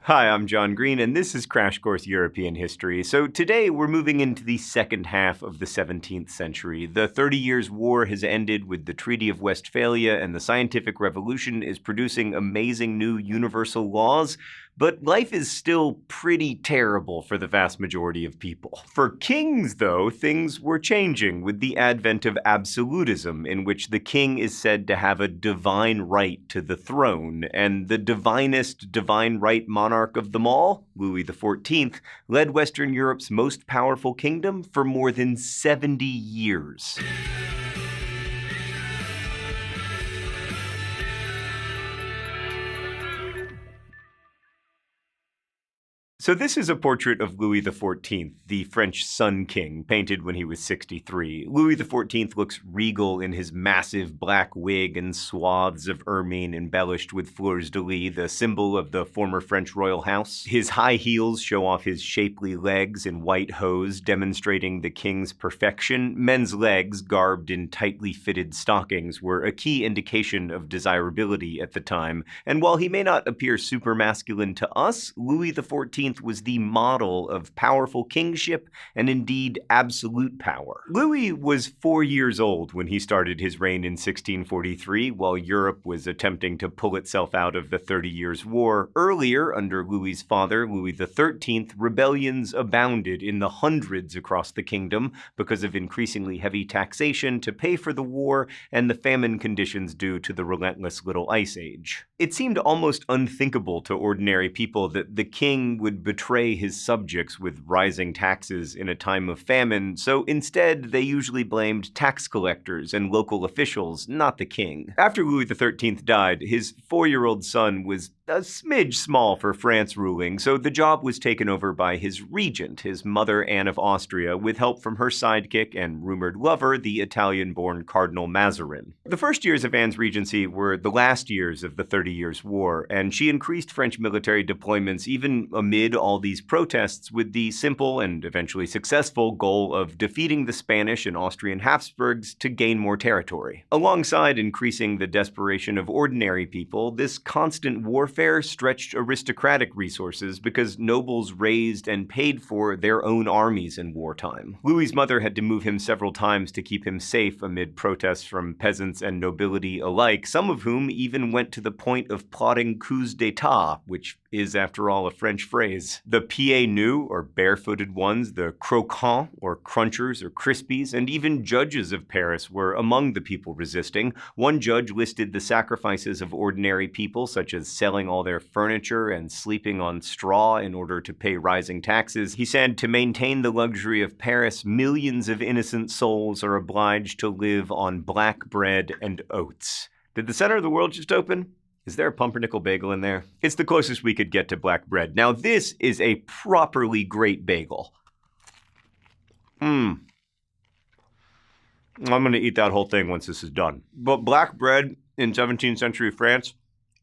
Hi, I'm John Green, and this is Crash Course European History. So today we're moving into the second half of the 17th century. The 30 Years' War has ended with the Treaty of Westphalia, and the scientific revolution is producing amazing new universal laws. But life is still pretty terrible for the vast majority of people. For kings, though, things were changing with the advent of absolutism, in which the king is said to have a divine right to the throne, and the divinest divine right monarch of them all, Louis XIV, led Western Europe's most powerful kingdom for more than 70 years. So this is a portrait of Louis XIV, the French Sun King, painted when he was 63. Louis XIV looks regal in his massive black wig and swaths of ermine embellished with fleurs-de-lis, the symbol of the former French royal house. His high heels show off his shapely legs in white hose, demonstrating the king's perfection. Men's legs, garbed in tightly fitted stockings, were a key indication of desirability at the time, and while he may not appear super masculine to us, Louis XIV was the model of powerful kingship and indeed absolute power. Louis was 4 years old when he started his reign in 1643, while Europe was attempting to pull itself out of the 30 Years' War. Earlier, under Louis's father, Louis XIII, rebellions abounded in the hundreds across the kingdom because of increasingly heavy taxation to pay for the war and the famine conditions due to the relentless Little Ice Age. It seemed almost unthinkable to ordinary people that the king would betray his subjects with rising taxes in a time of famine, so instead they usually blamed tax collectors and local officials, not the king. After Louis XIII died, his 4-year-old son was a smidge small for France ruling, so the job was taken over by his regent, his mother Anne of Austria, with help from her sidekick and rumored lover, the Italian-born Cardinal Mazarin. The first years of Anne's regency were the last years of the 30 Years' War, and she increased French military deployments even amid all these protests with the simple and eventually successful goal of defeating the Spanish and Austrian Habsburgs to gain more territory. Alongside increasing the desperation of ordinary people, this constant warfare stretched aristocratic resources because nobles raised and paid for their own armies in wartime. Louis's mother had to move him several times to keep him safe amid protests from peasants and nobility alike, some of whom even went to the point of plotting coups d'etat, which is, after all, a French phrase. The pieds nus, or barefooted ones, the croquants, or crunchers, or crispies, and even judges of Paris were among the people resisting. One judge listed the sacrifices of ordinary people, such as selling all their furniture and sleeping on straw in order to pay rising taxes. He said, to maintain the luxury of Paris, millions of innocent souls are obliged to live on black bread and oats. Did the center of the world just open? Is there a pumpernickel bagel in there? It's the closest we could get to black bread. Now this is a properly great bagel. I'm gonna eat that whole thing once this is done. But black bread in 17th century France,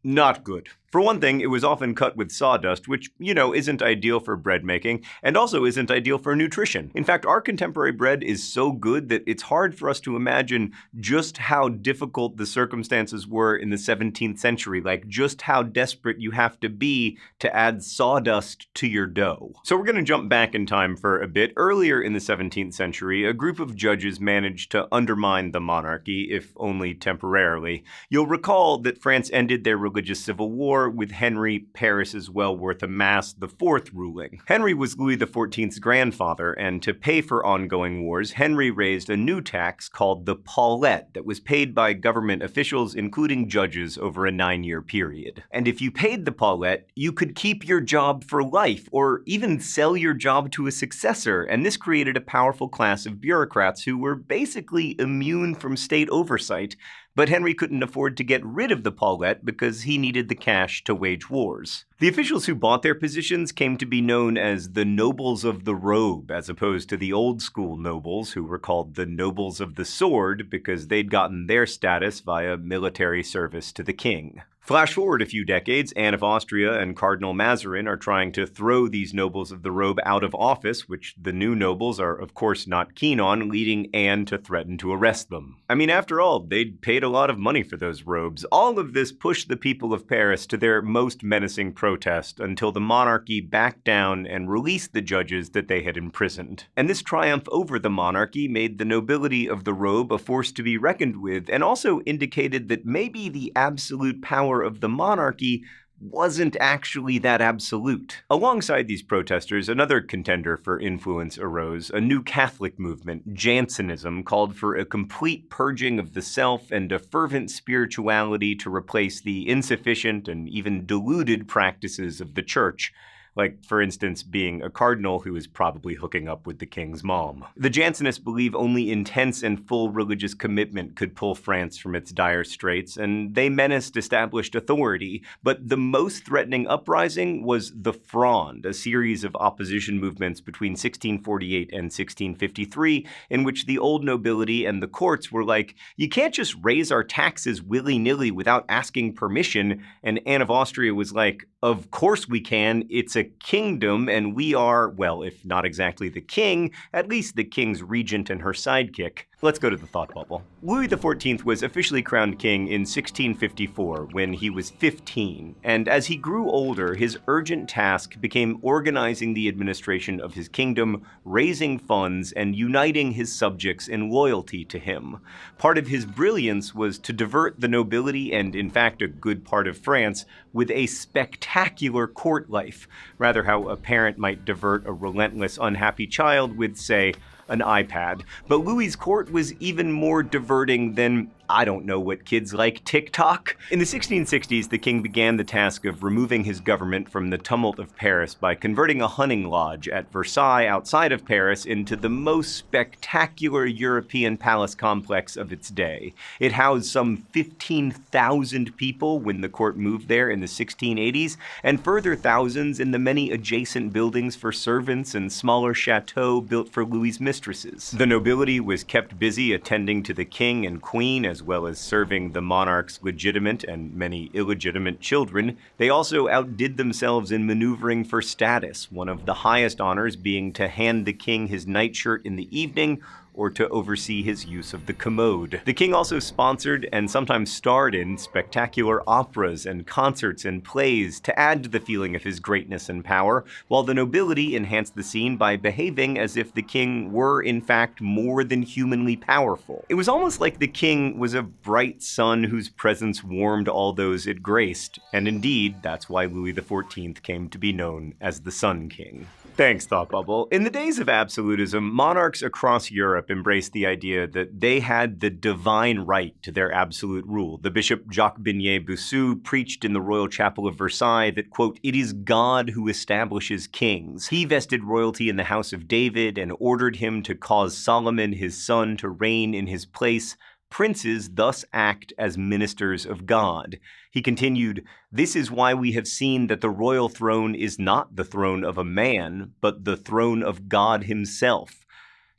not good. For one thing, it was often cut with sawdust, which, isn't ideal for bread making, and also isn't ideal for nutrition. In fact, our contemporary bread is so good that it's hard for us to imagine just how difficult the circumstances were in the 17th century, like just how desperate you have to be to add sawdust to your dough. So we're gonna jump back in time for a bit. Earlier in the 17th century, a group of judges managed to undermine the monarchy, if only temporarily. You'll recall that France ended their religious civil war with Henry, Paris is well worth a mass, IV ruling. Henry was Louis XIV's grandfather, and to pay for ongoing wars, Henry raised a new tax called the paulette that was paid by government officials, including judges, over a 9-year period. And if you paid the paulette, you could keep your job for life, or even sell your job to a successor, and this created a powerful class of bureaucrats who were basically immune from state oversight. But Henry couldn't afford to get rid of the paulette because he needed the cash to wage wars. The officials who bought their positions came to be known as the nobles of the robe, as opposed to the old school nobles who were called the nobles of the sword because they'd gotten their status via military service to the king. Flash forward a few decades, Anne of Austria and Cardinal Mazarin are trying to throw these nobles of the robe out of office, which the new nobles are of course not keen on, leading Anne to threaten to arrest them. I mean, after all, they'd paid a lot of money for those robes. All of this pushed the people of Paris to their most menacing protest until the monarchy backed down and released the judges that they had imprisoned. And this triumph over the monarchy made the nobility of the robe a force to be reckoned with, and also indicated that maybe the absolute power of the monarchy wasn't actually that absolute. Alongside these protesters, another contender for influence arose. A new Catholic movement, Jansenism, called for a complete purging of the self and a fervent spirituality to replace the insufficient and even diluted practices of the church. Like, for instance, being a cardinal who is probably hooking up with the king's mom. The Jansenists believe only intense and full religious commitment could pull France from its dire straits, and they menaced established authority. But the most threatening uprising was the Fronde, a series of opposition movements between 1648 and 1653, in which the old nobility and the courts were like, you can't just raise our taxes willy-nilly without asking permission, and Anne of Austria was like, of course we can, it's a kingdom, and we are, well, if not exactly the king, at least the king's regent and her sidekick. Let's go to the thought bubble. Louis XIV was officially crowned king in 1654 when he was 15, and as he grew older, his urgent task became organizing the administration of his kingdom, raising funds, and uniting his subjects in loyalty to him. Part of his brilliance was to divert the nobility and, in fact, a good part of France with a spectacular court life, rather how a parent might divert a relentless, unhappy child with, say, an iPad. But Louis's court was even more diverting than, I don't know what kids like, TikTok. In the 1660s, the king began the task of removing his government from the tumult of Paris by converting a hunting lodge at Versailles outside of Paris into the most spectacular European palace complex of its day. It housed some 15,000 people when the court moved there in the 1680s, and further thousands in the many adjacent buildings for servants and smaller chateaux built for Louis's mistresses. The nobility was kept busy attending to the king and queen as well as serving the monarch's legitimate and many illegitimate children. They also outdid themselves in maneuvering for status, one of the highest honors being to hand the king his nightshirt in the evening or to oversee his use of the commode. The king also sponsored and sometimes starred in spectacular operas and concerts and plays to add to the feeling of his greatness and power, while the nobility enhanced the scene by behaving as if the king were, in fact, more than humanly powerful. It was almost like the king was a bright sun whose presence warmed all those it graced, and indeed, that's why Louis XIV came to be known as the Sun King. Thanks, Thought Bubble. In the days of absolutism, monarchs across Europe embraced the idea that they had the divine right to their absolute rule. The Bishop Jacques Binier-Bossu preached in the Royal Chapel of Versailles that, quote, "It is God who establishes kings. He vested royalty in the house of David and ordered him to cause Solomon, his son, to reign in his place. Princes thus act as ministers of God." He continued, "This is why we have seen that the royal throne is not the throne of a man, but the throne of God himself."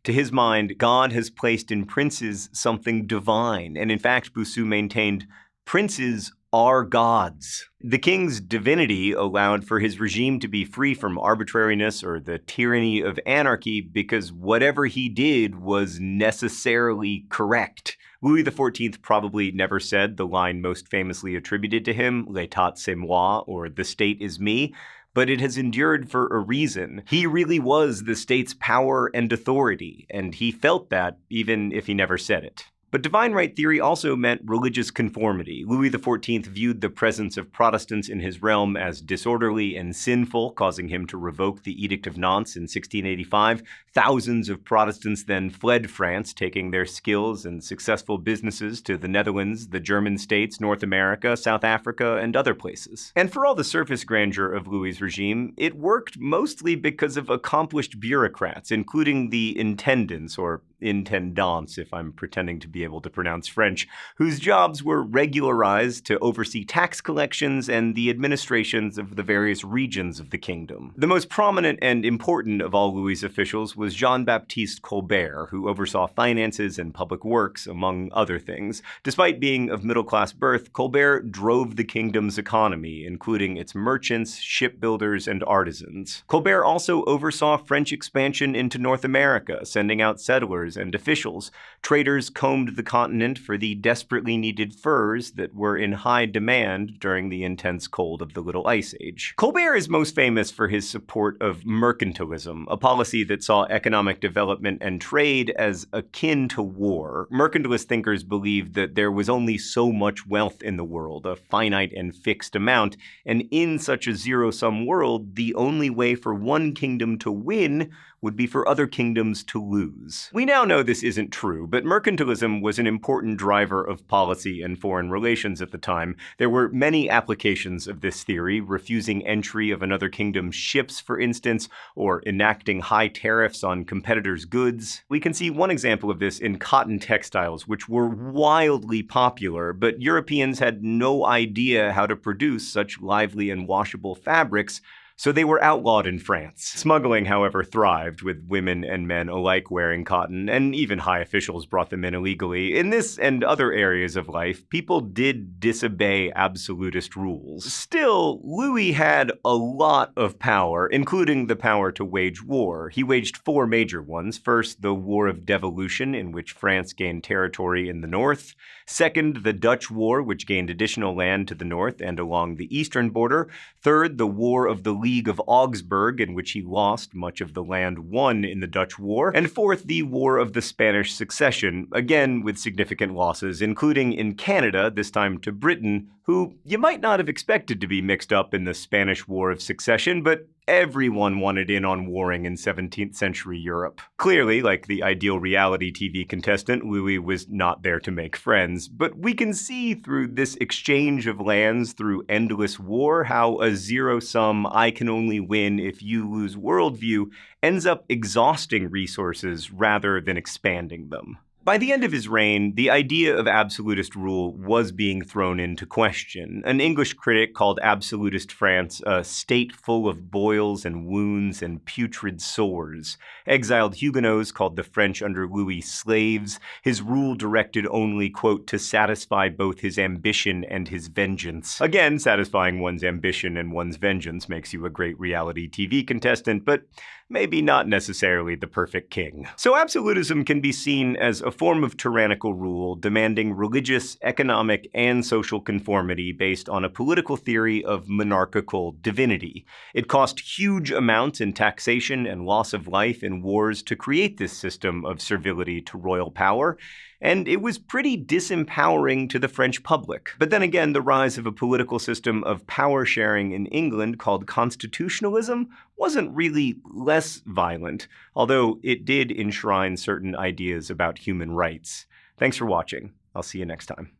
To his mind, God has placed in princes something divine, and in fact, Bossu maintained, princes are gods. The king's divinity allowed for his regime to be free from arbitrariness or the tyranny of anarchy because whatever he did was necessarily correct. Louis XIV probably never said the line most famously attributed to him, "L'état c'est moi," or "the state is me," but it has endured for a reason. He really was the state's power and authority, and he felt that even if he never said it. But divine right theory also meant religious conformity. Louis XIV viewed the presence of Protestants in his realm as disorderly and sinful, causing him to revoke the Edict of Nantes in 1685. Thousands of Protestants then fled France, taking their skills and successful businesses to the Netherlands, the German states, North America, South Africa, and other places. And for all the surface grandeur of Louis's regime, it worked mostly because of accomplished bureaucrats, including the intendants, or intendants, if I'm pretending to be able to pronounce French, whose jobs were regularized to oversee tax collections and the administrations of the various regions of the kingdom. The most prominent and important of all Louis's officials was Jean-Baptiste Colbert, who oversaw finances and public works, among other things. Despite being of middle-class birth, Colbert drove the kingdom's economy, including its merchants, shipbuilders, and artisans. Colbert also oversaw French expansion into North America, sending out settlers and officials. Traders combed the continent for the desperately needed furs that were in high demand during the intense cold of the Little Ice Age. Colbert is most famous for his support of mercantilism, a policy that saw economic development and trade as akin to war. Mercantilist thinkers believed that there was only so much wealth in the world, a finite and fixed amount, and in such a zero-sum world, the only way for one kingdom to win would be for other kingdoms to lose. We now know this isn't true, but mercantilism was an important driver of policy and foreign relations at the time. There were many applications of this theory, refusing entry of another kingdom's ships, for instance, or enacting high tariffs on competitors' goods. We can see one example of this in cotton textiles, which were wildly popular, but Europeans had no idea how to produce such lively and washable fabrics, so they were outlawed in France. Smuggling, however, thrived, with women and men alike wearing cotton, and even high officials brought them in illegally. In this and other areas of life, people did disobey absolutist rules. Still, Louis had a lot of power, including the power to wage war. He waged 4 major ones. First, the War of Devolution, in which France gained territory in the north. Second, the Dutch War, which gained additional land to the north and along the eastern border. Third, the War of the League of Augsburg, in which he lost much of the land won in the Dutch War. And fourth, the War of the Spanish Succession, again with significant losses, including in Canada, this time to Britain, who you might not have expected to be mixed up in the Spanish War of Succession, but everyone wanted in on warring in 17th century Europe. Clearly, like the ideal reality TV contestant, Louis was not there to make friends, but we can see through this exchange of lands through endless war how a zero-sum, I can only win if you lose worldview ends up exhausting resources rather than expanding them. By the end of his reign, the idea of absolutist rule was being thrown into question. An English critic called absolutist France a state full of boils and wounds and putrid sores. Exiled Huguenots called the French under Louis slaves. His rule directed only, quote, to satisfy both his ambition and his vengeance. Again, satisfying one's ambition and one's vengeance makes you a great reality TV contestant, but maybe not necessarily the perfect king. So absolutism can be seen as a form of tyrannical rule demanding religious, economic, and social conformity based on a political theory of monarchical divinity. It cost huge amounts in taxation and loss of life in wars to create this system of servility to royal power, and it was pretty disempowering to the French public. But then again, the rise of a political system of power sharing in England called constitutionalism wasn't really less violent, although it did enshrine certain ideas about human rights. Thanks for watching. I'll see you next time.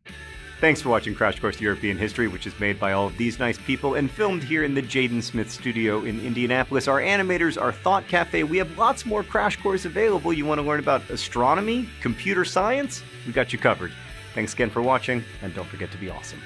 Thanks for watching Crash Course European History, which is made by all of these nice people and filmed here in the Jaden Smith studio in Indianapolis. Our animators are Thought Cafe. We have lots more Crash Course available. You want to learn about astronomy, computer science? We got you covered. Thanks again for watching, and don't forget to be awesome.